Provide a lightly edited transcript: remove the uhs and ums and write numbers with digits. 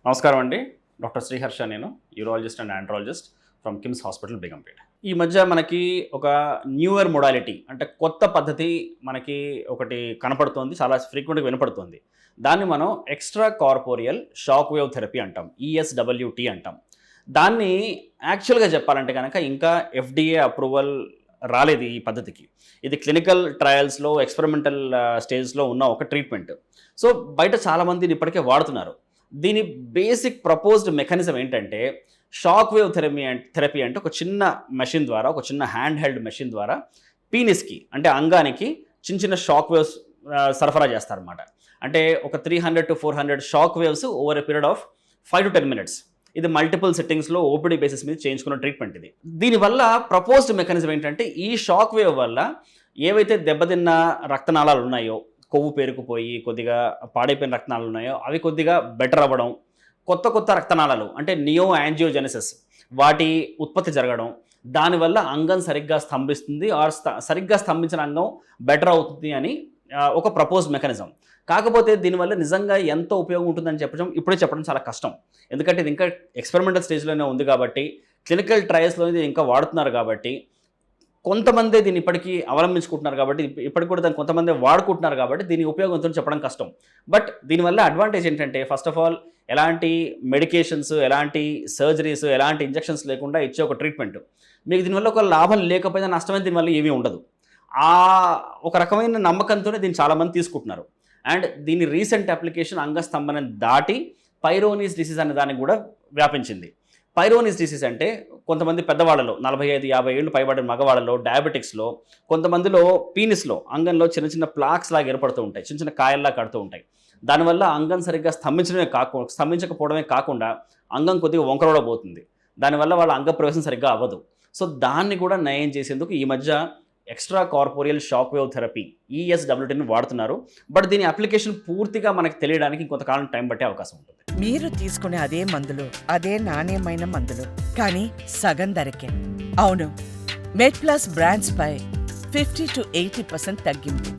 నమస్కారం అండి. డాక్టర్ శ్రీహర్ష, నేను urologist and andrologist from KIMS hospital Begumpet. ఈ మధ్య మనకి ఒక న్యూయర్ మొడాలిటీ అంటే కొత్త పద్ధతి మనకి ఒకటి కనపడుతోంది, చాలా ఫ్రీక్వెంట్గా వినపడుతుంది. దాన్ని మనం extra corporeal shock wave therapy అంటాం, ESWT అంటాం. దాన్ని యాక్చువల్గా చెప్పాలంటే కనుక ఇంకా FDA అప్రూవల్ రాలేదు ఈ పద్ధతికి. ఇది క్లినికల్ ట్రయల్స్లో ఎక్స్పెరిమెంటల్ స్టేజ్లో ఉన్న ఒక ట్రీట్మెంట్. సో బయట చాలామంది ఇప్పటికే వాడుతున్నారు. దీని బేసిక్ ప్రపోజ్డ్ మెకానిజం ఏంటంటే షాక్ వేవ్ థెరపీ అంటే ఒక చిన్న మెషిన్ ద్వారా, ఒక చిన్న హ్యాండ్ హెల్డ్ మెషిన్ ద్వారా పీనిస్కి అంటే అంగానికి చిన్న చిన్న షాక్ వేవ్స్ సరఫరా చేస్తారన్నమాట. అంటే ఒక 300 to 400 shock waves over a period of 5 to 10 minutes. ఇది మల్టిపుల్ సెట్టింగ్స్లో ఓపీడీ బేసిస్ మీద చేయించుకున్న ట్రీట్మెంట్ ఇది. దీనివల్ల ప్రపోజ్డ్ మెకానిజం ఏంటంటే ఈ షాక్ వేవ్ వల్ల ఏవైతే దెబ్బతిన్న రక్తనాళాలు ఉన్నాయో, కొవ్వు పేరుకుపోయి కొద్దిగా పాడైపోయిన రక్తనాళాలు ఉన్నాయో అవి కొద్దిగా బెటర్ అవ్వడం, కొత్త కొత్త రక్తనాళాలు అంటే నియో యాంజియోజెనసిస్ వాటి ఉత్పత్తి జరగడం, దానివల్ల అంగం సరిగ్గా స్తంభిస్తుంది ఆర్ సరిగ్గా స్తంభించిన అంగం బెటర్ అవుతుంది అని ఒక ప్రపోజ్ మెకానిజం. కాకపోతే దీనివల్ల నిజంగా ఎంత ఉపయోగం ఉంటుందని ఇప్పుడే చెప్పడం చాలా కష్టం. ఎందుకంటే ఇది ఇంకా ఎక్స్పెరిమెంటల్ స్టేజ్లోనే ఉంది కాబట్టి, క్లినికల్ ట్రయల్స్లో ఇది ఇంకా వాడుతున్నారు కాబట్టి, కొంతమంది దీన్ని ఇప్పటికీ అవలంబించుకుంటున్నారు కాబట్టి, ఇప్పటికి కూడా దాన్ని కొంతమంది వాడుకుంటున్నారు కాబట్టి దీని ఉపయోగంతో చెప్పడం కష్టం. బట్ దీనివల్ల అడ్వాంటేజ్ ఏంటంటే ఫస్ట్ ఆఫ్ ఆల్ ఎలాంటి మెడికేషన్స్, ఎలాంటి సర్జరీస్, ఎలాంటి ఇంజెక్షన్స్ లేకుండా ఇచ్చే ఒక ట్రీట్మెంట్. మీకు దీనివల్ల ఒక లాభం లేకపోయినా నష్టమైన దీనివల్ల ఏమీ ఉండదు. ఒక రకమైన నమ్మకంతోనే దీన్ని చాలామంది తీసుకుంటున్నారు. అండ్ దీని రీసెంట్ అప్లికేషన్ అంగస్తంభన దాటి పైరోనీస్ డిసీజ్ అనే దానికి కూడా వ్యాపించింది. పైరోనీస్ డిసీజ్ అంటే కొంతమంది పెద్దవాళ్ళలో 45-50 ఏళ్ళు పైబడిన మగవాళ్ళలో, డయాబెటిక్స్లో, కొంతమందిలో పీనిస్లో అంగంలో చిన్న చిన్న ప్లాక్స్ లాగా ఏర్పడుతూ ఉంటాయి, చిన్న చిన్న కాయల్లా కడుతూ ఉంటాయి. దానివల్ల అంగం సరిగ్గా స్తంభించకపోవడమే కాకుండా అంగం కొద్దిగా వంకరబోతుంది. దానివల్ల వాళ్ళ అంగ ప్రవేశం సరిగ్గా అవ్వదు. సో దాన్ని కూడా నయం చేసేందుకు ఈ మధ్య extracorporeal shock wave therapy ESWTని వాడుతున్నారు. బట్ దీని అప్లికేషన్ పూర్తిగా మనకు తెలియడానికి ఇంకొంతకాలం టైం పట్టే అవకాశం ఉంటుంది. మీరు తీసుకునే అదే మందులు, అదే నాణ్యమైన మందులు, కానీ సగం ధరకే. అవును, మెడ్ ప్లస్ బ్రాండ్స్ పై 50 to 80% తగ్గింపు.